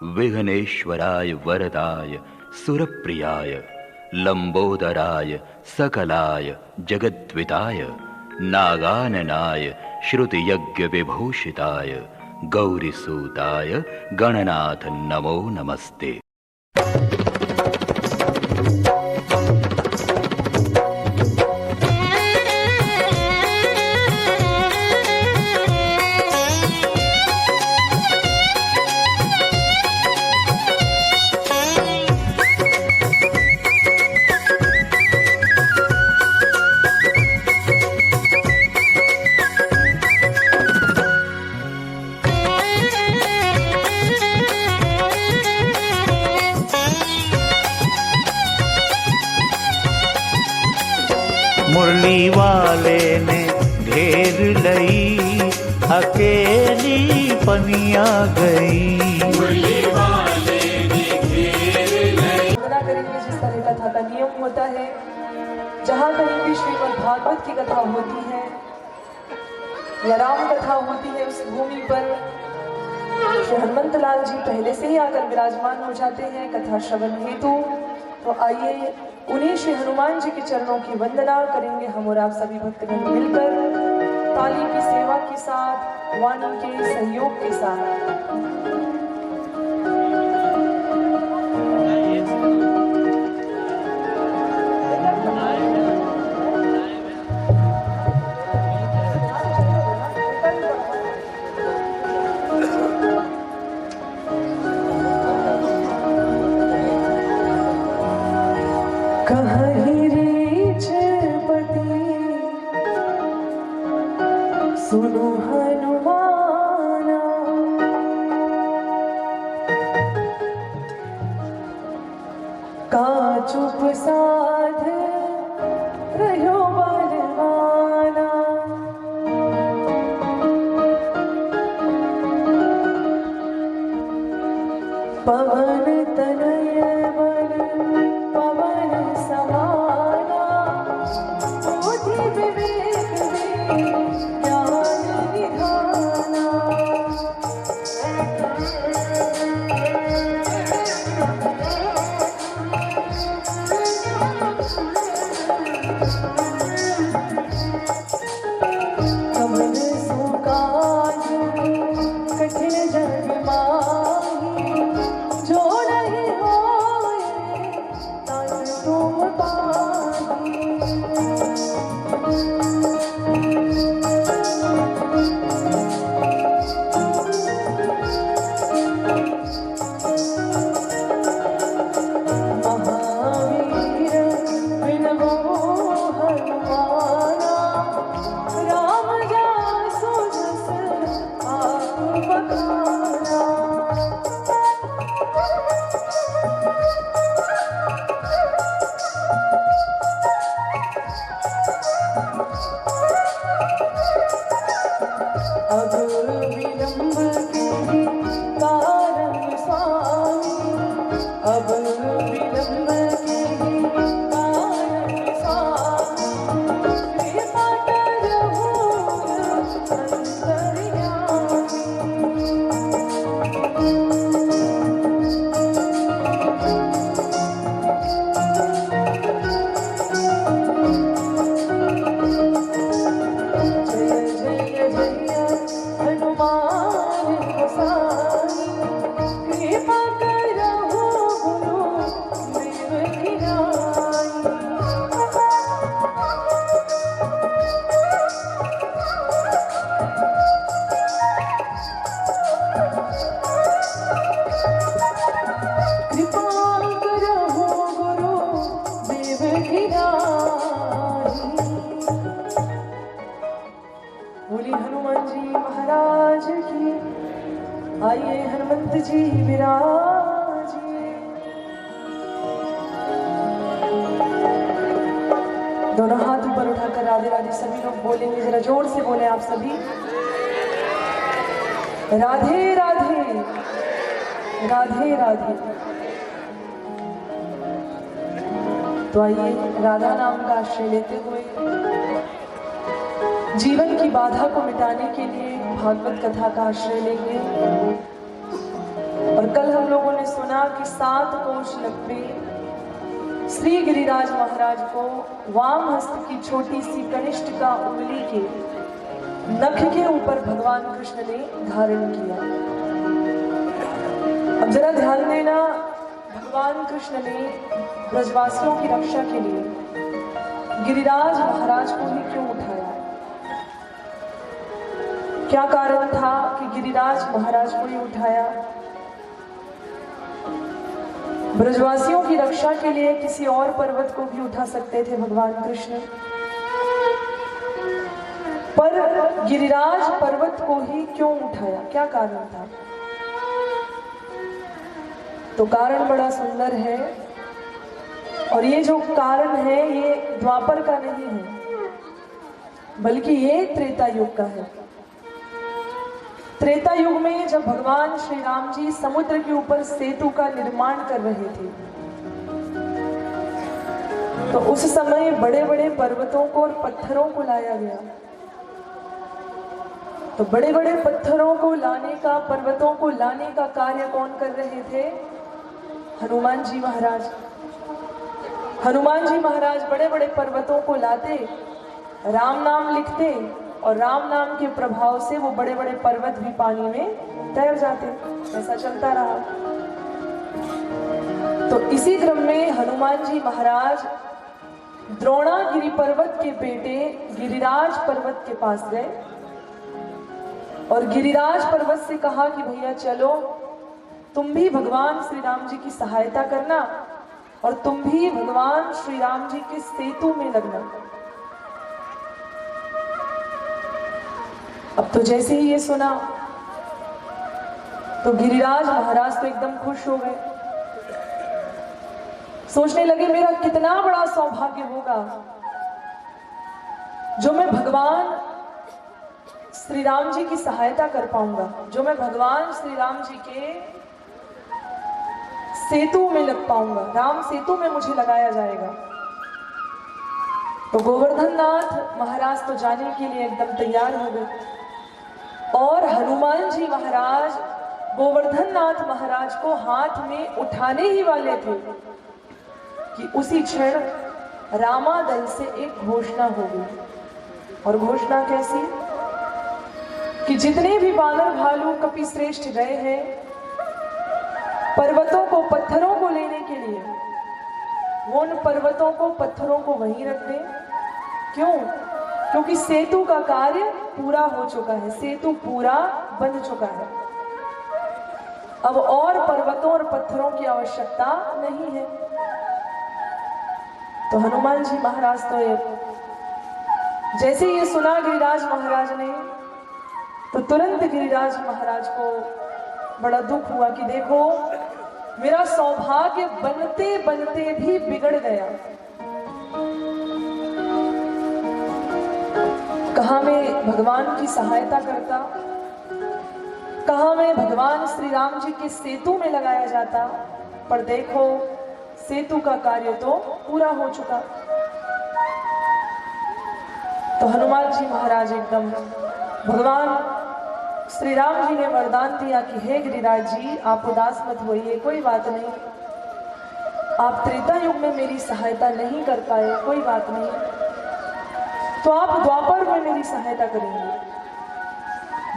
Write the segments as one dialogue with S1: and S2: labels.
S1: विघ्नेश्वराय वरदाय सुरप्रियाय लंबोदराय सकलाय जगद्विताय नागाननाय श्रुतियज्ञ विभूषिताय गौरीसूताय गणनाथ नमो नमस्ते।
S2: मुरली वाले ने घेर लई, अकेली पनिया गई।
S3: मुरली वाले ने घेर लई। वंदना करेंगे जिस तरह कथा का नियम होता है। जहाँ कहीं भी श्रीमद् भागवत की कथा होती है या राम कथा होती है, उस भूमि पर श्री हनुमंत लाल जी पहले से ही आकर विराजमान हो जाते हैं कथा श्रवण हेतु। तो आइए उन्हीं श्री हनुमान जी के चरणों की वंदना करेंगे हम और आप सभी भक्तगण मिलकर, ताली की सेवा के साथ, वाणी के सहयोग के साथ। कहीं रीच पति सुनो हनुमाना, का चुप साध रहो बलवाना। पवन तनय बल पवन समाना, बुद्धि विवेक ज्ञान निधाना। कमल सुकाज कठिन जग माही, जो नहीं होए तात तुम पाही। महावीर विनमो हनुमाना, राम जासु जस आप बखाना। अब विलंब के कारण स्वामी, अब विलंब के कारण स्वामी, कृपा करहु अंतर्यामी। जय जय जय हनुमान गोसाई, कृपा करहु गुरु देव की कृपा करहु गुरु देव की नाई। बोली हनुमान जी महाराज की। आइए हनुमंत जी विराजिए। दोनों हाथ ऊपर उठाकर राधे राधे सभी लोग बोलेंगे, जरा जोर से बोले आप सभी। राधे राधे राधे राधे। तो आइए राधा नाम का आश्रय लेते हुए जीवन की बाधा को मिटाने के लिए भागवत कथा का आश्रय लेंगे। और कल हम लोगों ने सुना कि 7 कोश लंबे श्री गिरिराज महाराज को वाम हस्त की छोटी सी कनिष्ठिका उंगली के नख के ऊपर भगवान कृष्ण ने धारण किया। अब जरा ध्यान देना, भगवान कृष्ण ने ब्रजवासियों की रक्षा के लिए गिरिराज महाराज को ही क्यों उठाया? क्या कारण था कि गिरिराज महाराज को ही उठाया? ब्रजवासियों की रक्षा के लिए किसी और पर्वत को भी उठा सकते थे भगवान कृष्ण, पर गिरिराज पर्वत को ही क्यों उठाया? क्या कारण था? तो कारण बड़ा सुंदर है, और ये जो कारण है ये द्वापर का नहीं है, बल्कि ये त्रेता युग का है। त्रेता युग में जब भगवान श्री राम जी समुद्र के ऊपर सेतु का निर्माण कर रहे थे, तो उस समय बड़े बड़े पर्वतों को और पत्थरों को लाया गया। तो बड़े बड़े पत्थरों को लाने का, पर्वतों को लाने का कार्य कौन कर रहे थे? हनुमान जी महाराज। हनुमान जी महाराज बड़े बड़े पर्वतों को लाते, राम नाम लिखते, और राम नाम के प्रभाव से वो बड़े बड़े पर्वत भी पानी में तैर जाते। ऐसा चलता रहा। तो इसी क्रम में हनुमान जी महाराज द्रोणागिरी पर्वत के बेटे गिरिराज पर्वत के पास गए और गिरिराज पर्वत से कहा कि भैया चलो, तुम भी भगवान श्री राम जी की सहायता करना और तुम भी भगवान श्री राम जी के सेतु में लगना। अब तो जैसे ही ये सुना तो गिरिराज महाराज तो एकदम खुश हो गए। सोचने लगे मेरा कितना बड़ा सौभाग्य होगा जो मैं भगवान श्री राम जी की सहायता कर पाऊंगा, जो मैं भगवान श्री राम जी के सेतु में लग पाऊंगा, राम सेतु में मुझे लगाया जाएगा। तो गोवर्धन नाथ महाराज तो जाने के लिए एकदम तैयार हो गए, और हनुमान जी महाराज गोवर्धन नाथ महाराज को हाथ में उठाने ही वाले थे कि उसी क्षण रामादल से एक घोषणा हो गई। और घोषणा कैसी? कि जितने भी बानर भालू कपि श्रेष्ठ गए हैं पर्वतों को, पत्थरों को लेने के लिए, वो उन पर्वतों को, पत्थरों को वहीं रख दें। क्यों? क्योंकि सेतु का कार्य पूरा हो चुका है, सेतु पूरा बन चुका है। अब और पर्वतों और पत्थरों की आवश्यकता नहीं है। तो हनुमान जी महाराज तो जैसे ये सुना गिरिराज महाराज ने, तो तुरंत गिरिराज महाराज को बड़ा दुख हुआ कि देखो मेरा सौभाग्य बनते बनते भी बिगड़ गया। कहाँ मैं भगवान की सहायता करता, कहाँ मैं भगवान श्री राम जी के सेतु में लगाया जाता, पर देखो सेतु का कार्य तो पूरा हो चुका। तो हनुमान जी महाराज एकदम, भगवान श्री राम जी ने वरदान दिया कि हे गिरिराज जी आप उदास मत होइए, कोई बात नहीं, आप त्रेता युग में मेरी सहायता नहीं कर पाए, कोई बात नहीं, तो आप द्वापर में मेरी सहायता करेंगे।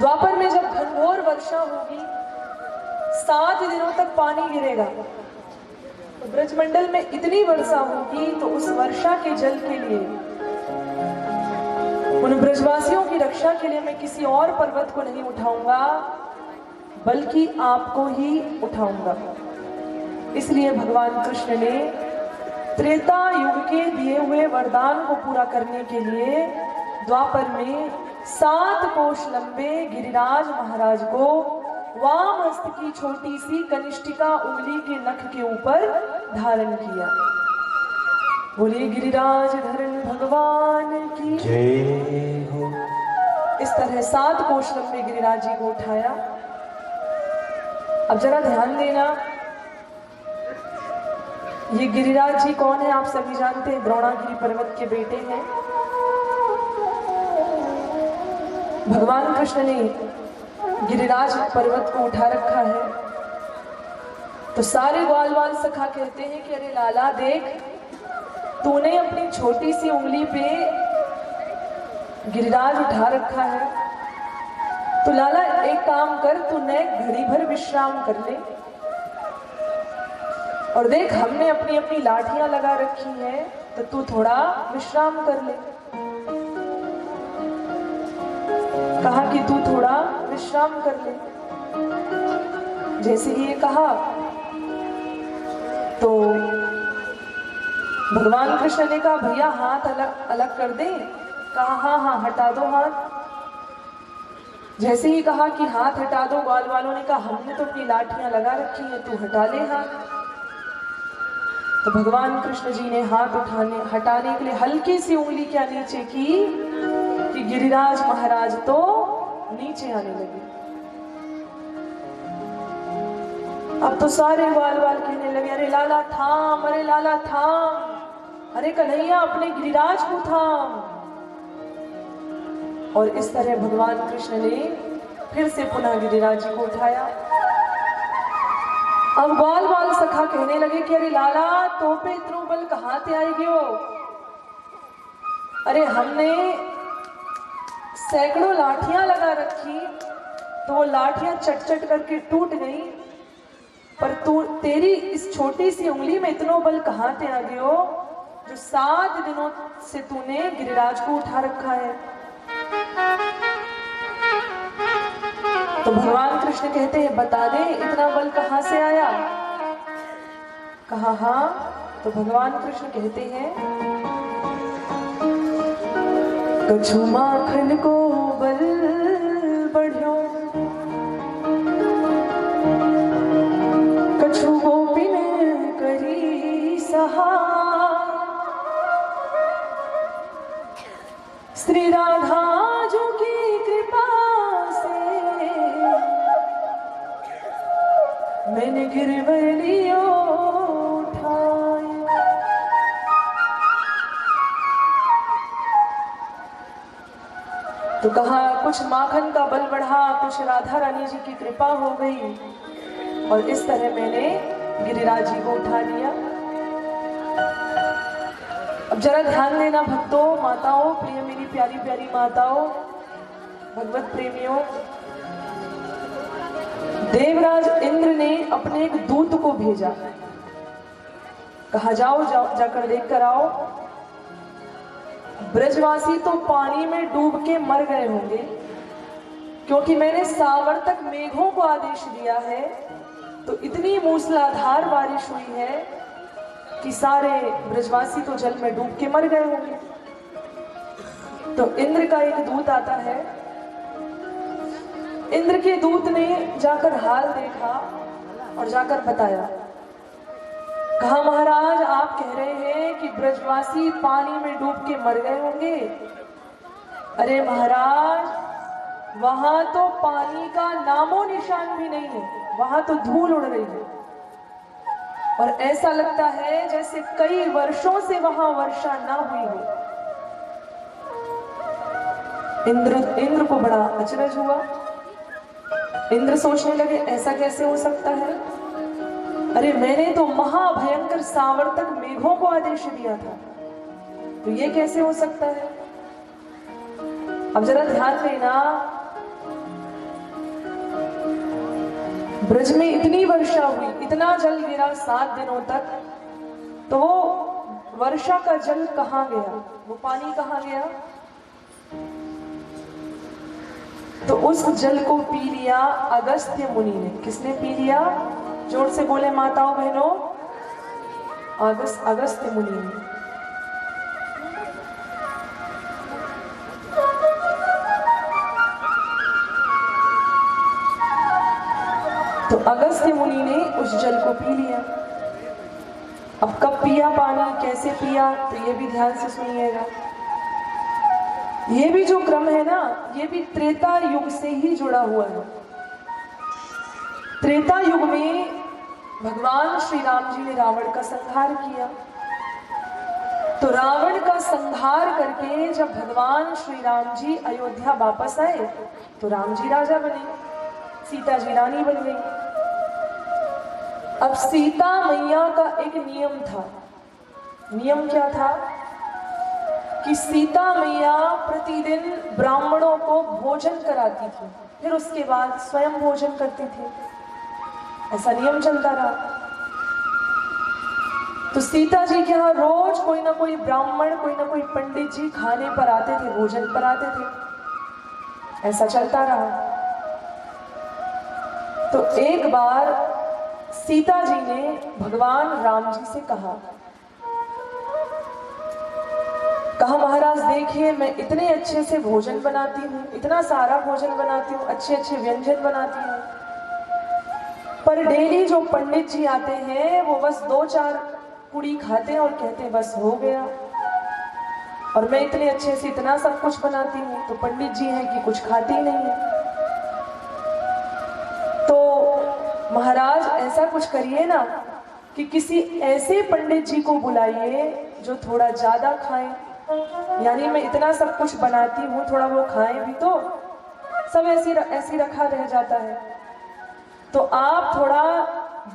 S3: द्वापर में जब घनघोर वर्षा होगी, 7 दिनों तक पानी गिरेगा, तो ब्रजमंडल में इतनी वर्षा होगी, तो उस वर्षा के जल के लिए, उन ब्रजवासियों की रक्षा के लिए मैं किसी और पर्वत को नहीं उठाऊंगा, बल्कि आपको ही उठाऊंगा। इसलिए भगवान कृष्ण ने त्रेता युग के दिए हुए वरदान को पूरा करने के लिए द्वापर में 7 कोश लंबे गिरिराज महाराज को वाम हस्त की छोटी सी कनिष्ठिका उंगली के नख के ऊपर धारण किया। बोलिए गिरिराज धरण भगवान की
S2: जय हो।
S3: इस तरह 7 कोश लंबे गिरिराज जी को उठाया। अब जरा ध्यान देना, ये गिरिराज जी कौन है? आप सभी जानते हैं, द्रोणागिरी पर्वत के बेटे हैं। भगवान कृष्ण ने गिरिराज पर्वत को उठा रखा है तो सारे ग्वाल वाल सखा कहते हैं कि अरे लाला देख, तूने अपनी छोटी सी उंगली पे गिरिराज उठा रखा है, तो लाला एक काम कर, तूने घड़ी भर विश्राम कर ले, और देख हमने अपनी अपनी लाठियां लगा रखी हैं, तो तू थोड़ा विश्राम कर ले। कहा कि तू थोड़ा विश्राम कर ले। जैसे ही ये कहा तो भगवान कृष्ण ने कहा भैया हाथ अलग अलग कर दे। कहा हाँ हाँ हटा दो हाथ। जैसे ही कहा कि हाथ हटा दो, ग्वाल वालों ने कहा हमने तो अपनी लाठियां लगा रखी है, तू हटा ले हाथ। तो भगवान कृष्ण जी ने हाथ हटाने के लिए हल्की सी उंगली क्या नीचे की कि गिरिराज महाराज तो नीचे आने लगे। अब तो सारे ग्वाल वाल कहने लगे अरे लाला थाम, अरे लाला थाम, अरे कन्हैया अपने गिरिराज को थाम। और इस तरह भगवान कृष्ण ने फिर से पुनः गिरिराज जी को उठाया। अब ग्वाल वाल सखा कहने लगे कि अरे लाला तो पे इतनो बल कहाँ से आई गयो, अरे हमने सैकड़ों लाठियां लगा रखी, तो वो लाठियां चट चट करके टूट गई, पर तू तेरी इस छोटी सी उंगली में इतनो बल कहाँ से आ गयो जो 7 दिनों से तूने गिरिराज को उठा रखा है। तो भगवान कृष्ण कहते हैं बता दे इतना बल कहाँ से आया। कहा हाँ। तो भगवान कृष्ण कहते हैं कछु माखन को बल बढ़ियो, कछु गोपिन करी सहाय, श्री राधा जो की कृपा से मैंने गिरवलियो उठाए। तो कहा कुछ माखन का बल बढ़ा, कुछ राधा रानी जी की कृपा हो गई, और इस तरह मैंने गिरिराज जी को उठा लिया। अब जरा ध्यान देना भक्तों, माताओं, प्रिय मेरी प्यारी प्यारी माताओं, भगवत प्रेमियों, देवराज इंद्र ने अपने एक दूत को भेजा। कहा जाओ जाकर देख कर आओ, ब्रजवासी तो पानी में डूब के मर गए होंगे, क्योंकि मैंने सावर्तक मेघों को आदेश दिया है, तो इतनी मूसलाधार बारिश हुई है कि सारे ब्रजवासी तो जल में डूब के मर गए होंगे। तो इंद्र का एक दूत आता है। इंद्र के दूत ने जाकर हाल देखा और जाकर बताया। कहा महाराज आप कह रहे हैं कि ब्रजवासी पानी में डूब के मर गए होंगे। अरे महाराज वहां तो पानी का नामो निशान भी नहीं है, वहां तो धूल उड़ रही है, और ऐसा लगता है जैसे कई वर्षों से वहां वर्षा ना हुई हो। इंद्र को बड़ा अचरज हुआ। इंद्र सोचने लगे ऐसा कैसे हो सकता है, अरे मैंने तो महाभयंकर सावर्तक मेघों को आदेश दिया था, तो ये कैसे हो सकता है। अब जरा ध्यान देना, ब्रज में इतनी वर्षा हुई, इतना जल गिरा 7 दिनों तक, तो वो वर्षा का जल कहाँ गया, वो पानी कहाँ गया। तो उस जल को पी लिया अगस्त्य मुनि ने। किसने पी लिया, जोर से बोले माताओं बहनों, अगस्त्य मुनि ने। तो अगस्त्य मुनि ने उस जल को पी लिया। अब कब पिया पानी, कैसे पिया, तो ये भी ध्यान से सुनिएगा। ये भी जो क्रम है ना, ये भी त्रेता युग से ही जुड़ा हुआ है। त्रेता युग में भगवान श्री राम जी ने रावण का संहार किया। तो रावण का संहार करके जब भगवान श्री राम जी अयोध्या वापस आए, तो राम जी राजा बने, सीता जी रानी बन गई। अब सीता मैया का एक नियम था। नियम क्या था कि सीता मैया प्रतिदिन ब्राह्मणों को भोजन कराती थी, फिर उसके बाद स्वयं भोजन करती थी। ऐसा नियम चलता रहा। तो सीता जी के यहाँ रोज कोई ना कोई ब्राह्मण, कोई ना कोई पंडित जी खाने पर आते थे, भोजन पर आते थे। ऐसा चलता रहा। तो एक बार सीता जी ने भगवान राम जी से कहा महाराज देखिए, मैं इतने अच्छे से भोजन बनाती हूँ, इतना सारा भोजन बनाती हूँ, अच्छे अच्छे व्यंजन बनाती हूँ, पर डेली जो पंडित जी आते हैं वो बस 2-4 पूड़ी खाते हैं और कहते हैं बस हो गया। और मैं इतने अच्छे से इतना सब कुछ बनाती हूँ, तो पंडित जी हैं कि कुछ खाते ही नहीं है। तो महाराज ऐसा कुछ करिए ना कि किसी ऐसे पंडित जी को बुलाइए जो थोड़ा ज्यादा खाएं, यानी मैं इतना सब कुछ बनाती हूँ, थोड़ा वो खाएं भी तो, सब ऐसी रखा रह जाता है। तो आप थोड़ा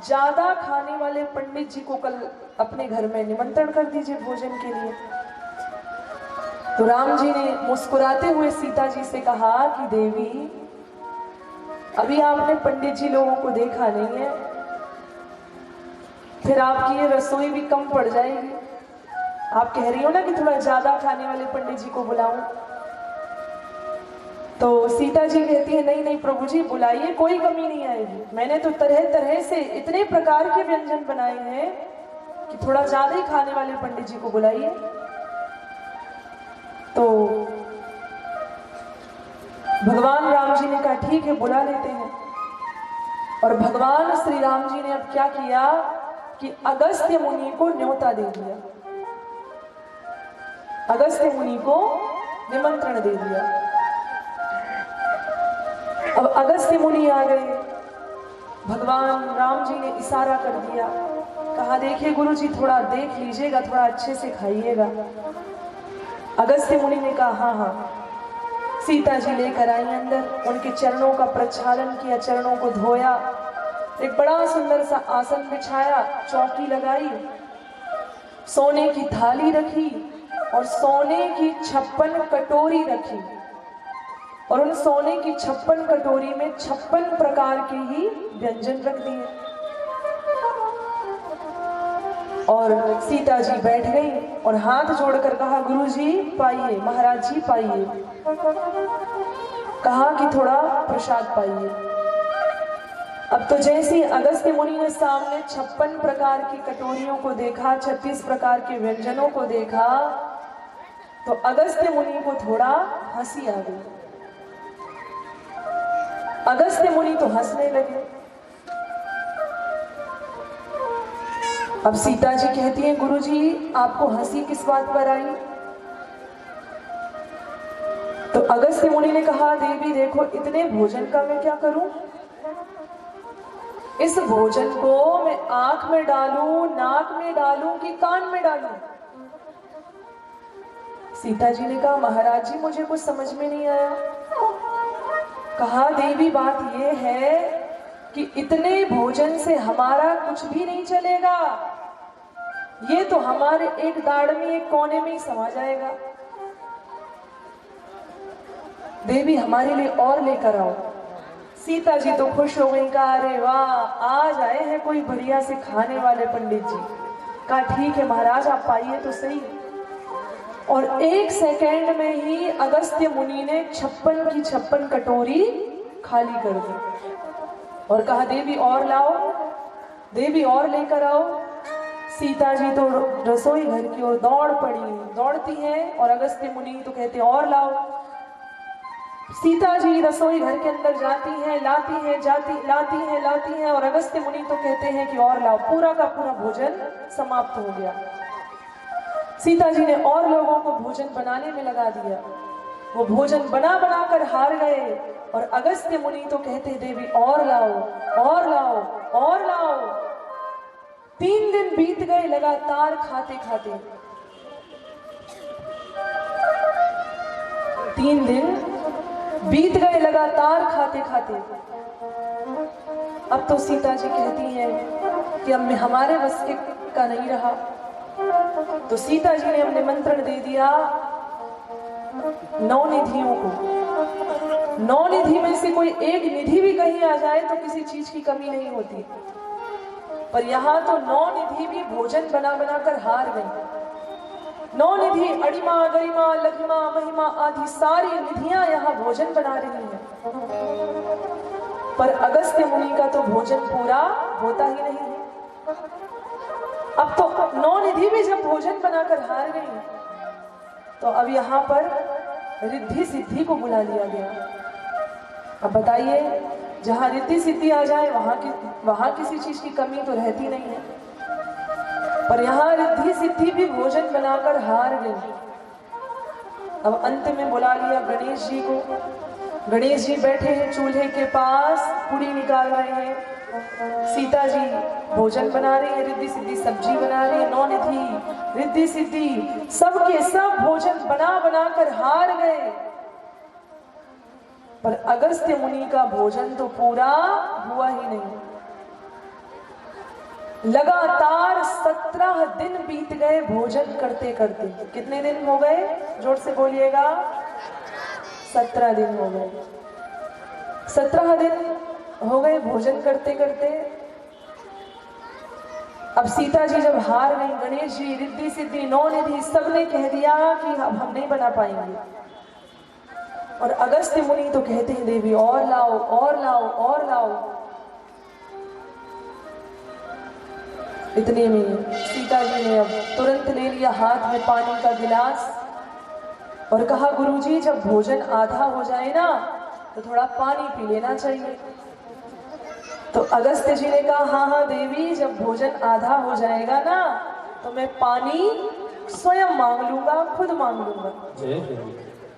S3: ज्यादा खाने वाले पंडित जी को कल अपने घर में निमंत्रण कर दीजिए भोजन के लिए। तो राम जी ने मुस्कुराते हुए सीता जी से कहा कि देवी, अभी आपने पंडित जी लोगों को देखा नहीं है, फिर आपकी ये रसोई भी कम पड़ जाएगी। आप कह रही हो ना कि थोड़ा ज्यादा खाने वाले पंडित जी को बुलाऊं। तो सीता जी कहती है नहीं नहीं प्रभु जी, बुलाइए, कोई कमी नहीं आएगी। मैंने तो तरह तरह से इतने प्रकार के व्यंजन बनाए हैं कि थोड़ा ज्यादा ही खाने वाले पंडित जी को बुलाइए। तो भगवान राम जी ने कहा ठीक है, बुला लेते हैं। और भगवान श्री राम जी ने अब क्या किया कि अगस्त्य मुनि को न्योता दे दिया, अगस्त्य मुनि को निमंत्रण दे दिया। अब अगस्त्य मुनि आ गए। भगवान राम जी ने इशारा कर दिया, कहा देखिए गुरु जी, थोड़ा देख लीजिएगा, थोड़ा अच्छे से खाइएगा। अगस्त्य मुनि ने कहा हाँ हाँ। सीता जी लेकर आई अंदर, उनके चरणों का प्रक्षालन किया, चरणों को धोया, एक बड़ा सुंदर सा आसन बिछाया, चौकी लगाई, सोने की थाली रखी और सोने की 56 कटोरी रखी। और उन सोने की 56 कटोरी में 56 प्रकार के ही व्यंजन रख दिए। और सीता जी बैठ गई और हाथ जोड़कर कहा गुरु जी पाइए, महाराज जी पाइए। कहा कि थोड़ा प्रसाद पाइए। अब तो जैसे अगस्त्य मुनि ने सामने 56 प्रकार की कटोरियों को देखा, 36 प्रकार के व्यंजनों को देखा, तो अगस्त्य मुनि को थोड़ा हंसी आ गई। अगस्त्य मुनि तो हंसने लगे। अब सीता जी कहती हैं गुरु जी, आपको हंसी किस बात पर आई? तो अगस्त्य मुनि ने कहा देवी देखो, इतने भोजन का मैं क्या करूं? इस भोजन को मैं आंख में डालूं, नाक में डालूं कि कान में डालूं? सीता जी ने कहा महाराज जी मुझे कुछ समझ में नहीं आया। कहा देवी बात यह है कि इतने भोजन से हमारा कुछ भी नहीं चलेगा, ये तो हमारे एक दाढ़ में, एक कोने में ही समा जाएगा। देवी हमारे लिए और लेकर आओ। सीता जी तो खुश हो गई, कहा अरे वाह, आज आए हैं कोई बढ़िया से खाने वाले पंडित जी। कहा ठीक है महाराज, आप पाइए तो सही। और 1 सेकेंड में ही अगस्त्य मुनि ने 56 की 56 कटोरी खाली कर दी और कहा देवी और लाओ, देवी और लेकर आओ। सीता जी तो रसोई घर की ओर दौड़ पड़ी, दौड़ती हैं और अगस्त्य मुनि तो कहते और लाओ। सीता जी रसोई घर के अंदर जाती हैं, लाती हैं, लाती हैं और अगस्त्य मुनि तो कहते हैं कि और लाओ। पूरा का पूरा भोजन समाप्त हो गया। सीता जी ने और लोगों को भोजन बनाने में लगा दिया। वो भोजन बना बना कर हार गए और अगस्त्य मुनि तो कहते देवी और लाओ, और लाओ, और लाओ। 3 दिन बीत गए लगातार खाते खाते। 3 दिन बीत गए लगातार खाते खाते। अब तो सीता जी कहती हैं कि अब हमारे बस का नहीं रहा। तो सीता जी ने अब निमंत्रण दे दिया 9 निधियों को। 9 निधि में से कोई एक निधि भी कहीं आ जाए तो किसी चीज की कमी नहीं होती, पर यहाँ तो 9 निधि भी भोजन बना बना कर हार गई। 9 निधि अड़िमा गरिमा लघिमा महिमा आदि सारी निधियां यहाँ भोजन बना रही हैं, पर अगस्त्य मुनि का तो भोजन पूरा होता ही नहीं है। अब तो 9 निधि भी जब भोजन बनाकर हार गई, तो अब यहाँ पर रिद्धि सिद्धि को बुला लिया गया। अब बताइए, जहाँ रिद्धि सिद्धि आ जाए वहां किसी चीज की कमी तो रहती नहीं है, पर यहाँ रिद्धि सिद्धि भी भोजन बनाकर हार गई। अब अंत में बुला लिया गणेश जी को। गणेश जी बैठे हैं चूल्हे के पास, पूड़ी निकाल रहे हैं। सीता जी भोजन बना रही है, रिद्धि सिद्धि सब्जी बना रही है। 9 निधि रिद्धि सिद्धि सबके सब भोजन बना बना कर हार गए, पर अगस्त्य मुनि का भोजन तो पूरा हुआ ही नहीं। लगातार 17 दिन बीत गए भोजन करते करते। कितने दिन हो गए? जोर से बोलिएगा। 17 दिन हो गए। 17 दिन हो गए भोजन करते करते। अब सीता जी जब हार गई, गणेश जी रिद्धि सिद्धि 9 निधि सबने कह दिया कि अब हम नहीं बना पाएंगे, और अगस्त्य मुनि तो कहते हैं देवी और लाओ और लाओ और लाओ। इतने में सीता जी ने अब तुरंत ले लिया हाथ में पानी का गिलास और कहा, गुरुजी जब भोजन आधा हो जाए ना तो थोड़ा पानी पी लेना चाहिए। तो अगस्त्य जी ने कहा, हाँ हाँ देवी, जब भोजन आधा हो जाएगा ना तो मैं पानी स्वयं मांग लूंगा, खुद मांग लूंगा।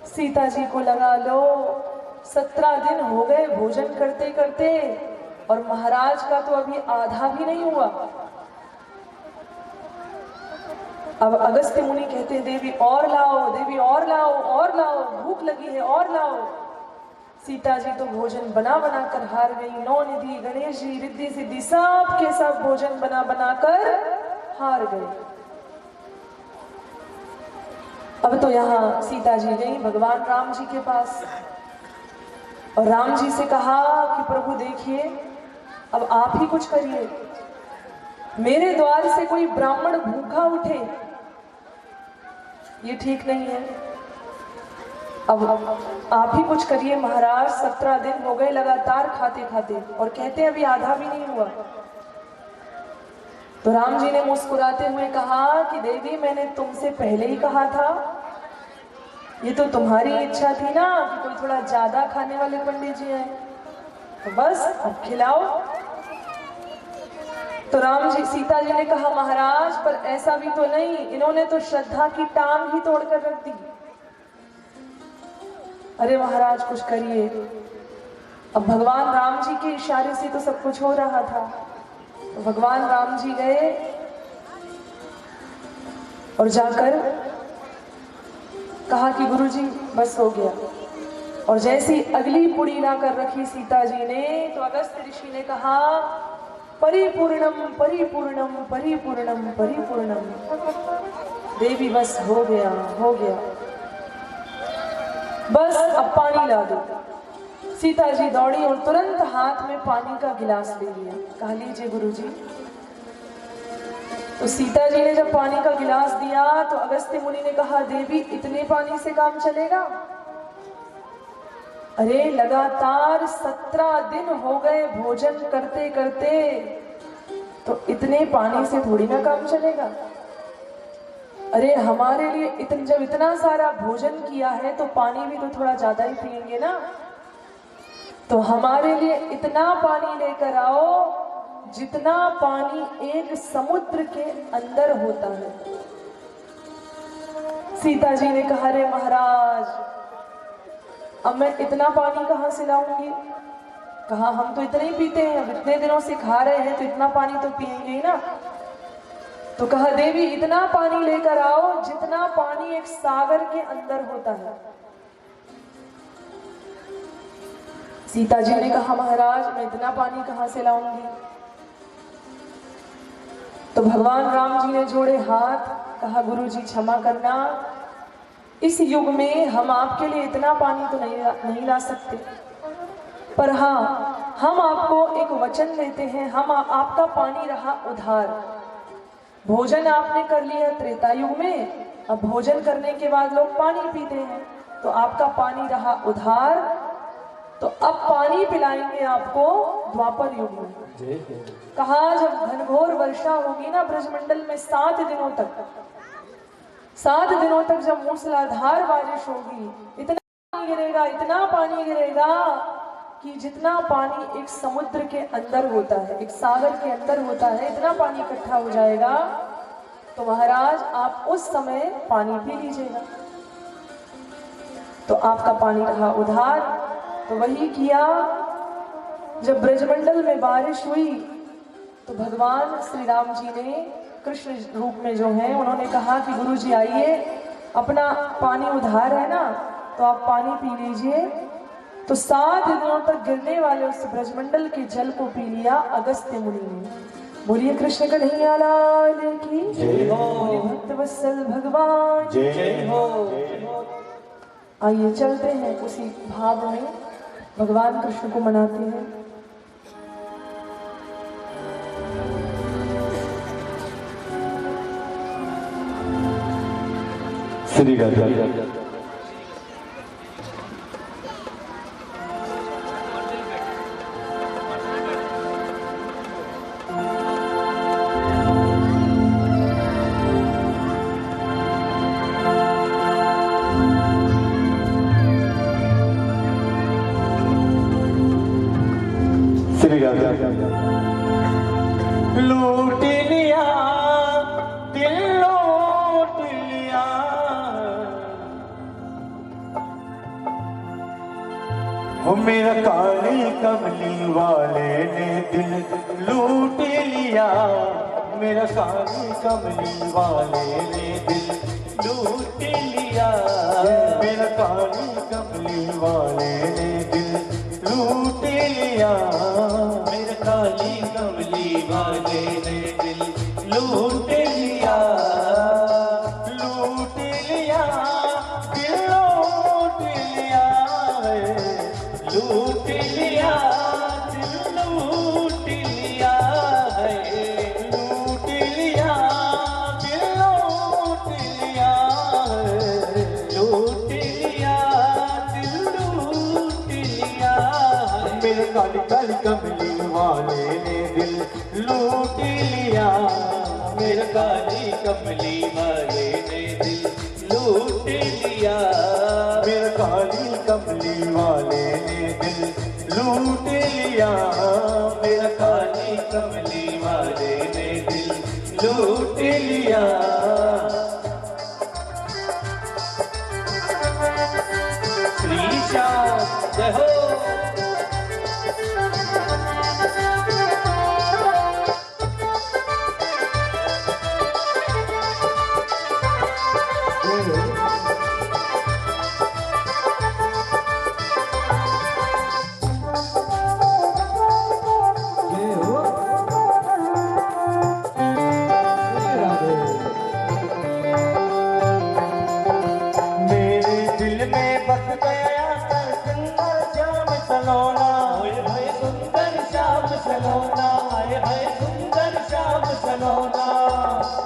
S3: सीता जी को लगा, लो 17 दिन हो गए भोजन करते करते और महाराज का तो अभी आधा भी नहीं हुआ। अब अगस्त्य मुनि कहते हैं, देवी और लाओ, देवी और लाओ और लाओ, भूख लगी है और लाओ। सीता जी तो भोजन बना बना कर हार गई। 9 निधि गणेश जी रिद्धि सिद्धि सब के सब भोजन बना बना कर हार गए। अब तो यहाँ सीता जी गई भगवान राम जी के पास और राम जी से कहा कि प्रभु देखिए, अब आप ही कुछ करिए। मेरे द्वार से कोई ब्राह्मण भूखा उठे, ये ठीक नहीं है। अब आप ही कुछ करिए महाराज। 17 दिन हो गए लगातार खाते खाते और कहते हैं अभी आधा भी नहीं हुआ। तो राम जी ने मुस्कुराते हुए कहा कि देवी, मैंने तुमसे पहले ही कहा था, ये तो तुम्हारी इच्छा थी ना कि कोई थोड़ा ज्यादा खाने वाले पंडित जी हैं, तो बस अब खिलाओ। तो राम जी सीता जी ने कहा, महाराज पर ऐसा भी तो नहीं, इन्होंने तो श्रद्धा की टांग ही तोड़कर रख दी। अरे महाराज कुछ करिए। अब भगवान राम जी के इशारे से तो सब कुछ हो रहा था। तो भगवान राम जी गए और जाकर कहा कि गुरुजी बस हो गया। और जैसी अगली पुड़ी लाकर रखी सीता जी ने, तो अगस्त्य ऋषि ने कहा, परिपूर्णम परिपूर्णम परिपूर्णम परिपूर्णम। देवी बस हो गया हो गया, बस अब पानी ला दो। सीता जी दौड़ी और तुरंत हाथ में पानी का गिलास ले लिया। कहा, लीजिए गुरुजी। तो सीता जी ने जब पानी का गिलास दिया तो अगस्त्य मुनि ने कहा, देवी इतने पानी से काम चलेगा? अरे लगातार 17 दिन हो गए भोजन करते करते, तो इतने पानी से थोड़ी ना काम चलेगा। अरे हमारे लिए जब इतना सारा भोजन किया है तो पानी भी तो थोड़ा ज्यादा ही पिएंगे ना। तो हमारे लिए इतना पानी लेकर आओ जितना पानी एक समुद्र के अंदर होता है। सीता जी ने कहा, रे महाराज अब मैं इतना पानी कहाँ से लाऊंगी? कहा, हम तो इतना ही पीते हैं, अब इतने दिनों से खा रहे हैं तो इतना पानी तो पिएंगे ही ना। तो कहा, देवी इतना पानी लेकर आओ जितना पानी एक सागर के अंदर होता है। सीता जी ने कहा महाराज मैं इतना पानी कहाँ से लाऊंगी। तो भगवान राम जी ने जोड़े हाथ, कहा गुरु जी क्षमा करना, इस युग में हम आपके लिए इतना पानी तो नहीं ला सकते, पर हाँ हम आपको एक वचन देते हैं, हम आपका पानी रहा उधार। भोजन आपने कर लिया त्रेता युग में, अब भोजन करने के बाद लोग पानी पीते हैं, तो आपका पानी रहा उधार, तो अब पानी पिलाएंगे आपको द्वापर युग में। कहा जब घनघोर वर्षा होगी ना ब्रजमंडल में 7 दिनों तक, 7 दिनों तक जब मूसलाधार बारिश होगी, इतना पानी गिरेगा, इतना पानी गिरेगा कि जितना पानी एक समुद्र के अंदर होता है, एक सागर के अंदर होता है, इतना पानी इकट्ठा हो जाएगा। तो महाराज आप उस समय पानी पी लीजिएगा। तो आपका पानी रहा उधार। तो वही किया, जब ब्रजमंडल में बारिश हुई तो भगवान श्री राम जी ने कृष्ण रूप में जो है उन्होंने कहा कि गुरु जी आइए, अपना पानी उधार है ना, तो आप पानी पी लीजिए। तो 7 दिनों तक गिरने वाले उस ब्रजमंडल के जल को पी लिया अगस्त्य मुनि ने। बोलिए कृष्ण कन्हैया लाल की जय हो, बोलिए भक्तवत्सल भगवान जय हो। आइए चलते हैं उसी भाव में, भगवान कृष्ण को मनाते हैं।
S2: श्री राधा लूट लिया दिल, लूट लिया वो मेरा काली कमली वाले ने दिल लूट लिया, मेरा काली कमली वाले ने दिल लूट लिया, मेरा काली कमली वाले ने दिल लूट लिया, मेरा काली कमली वाले ने दिल लूट लिया, लूट लिया दिल, लूट लिया है, लूट लिया दिल, लूट लिया है, लूट लिया दिल, लूट लिया है, लूट लिया दिल, लूट लिया है, मेरे काली काली कमली वाले ने दिल लूट लिया, मेरे काली कमली वाले ने दिल लूट लिया, मेरे काली कमली वाले ने दिल लूट लिया, मेरा काली कमली वाले ने दिल लूट लिया। श्री श्याम जय हो।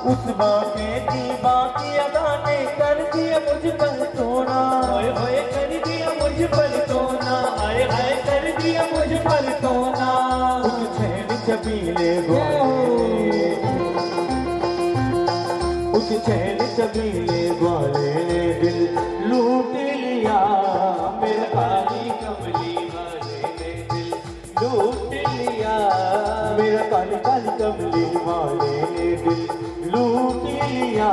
S2: उस बाके की बाकी अदा ने कर दिया मुझ पर तोड़ा, होए होए कर दिया मुझ पर तोड़ा, आए हाय कर दिया मुझ पर तोड़ा, कुछ छेड़ चबीले ग्वाले, कुछ छेड़ चबीले ग्वाले ने दिल लूट लिया, मेरे काली कमली वाले ने दिल लूट लिया, मेरा काली काली कमली वाले ने दिल लूट लिया,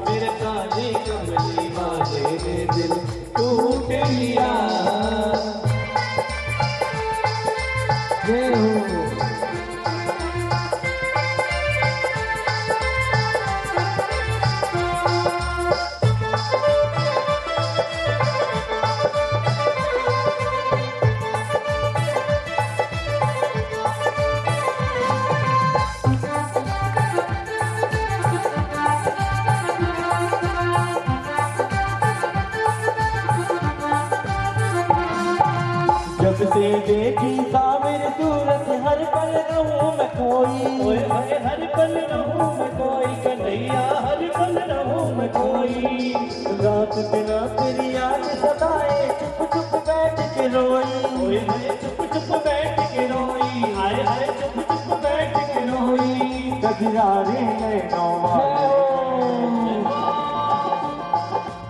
S2: मेरे काली कमली वाले ने दिल लूट लिया। जय हो। से देखी साविर सूरत हर पल रहूं मैं कोई, ओए ओए हर पल रहूं मैं कोई, कन्हैया हर पल रहूं मैं कोई। रात बिना तेरी याद सताए, चुप चुप बैठ के रोई, ओए ओए चुप चुप बैठ के रोई, हाय हाय चुप चुप बैठ के रोई। कजरारे नैनों वाले,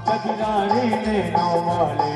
S2: कजरारे नैनों वाले।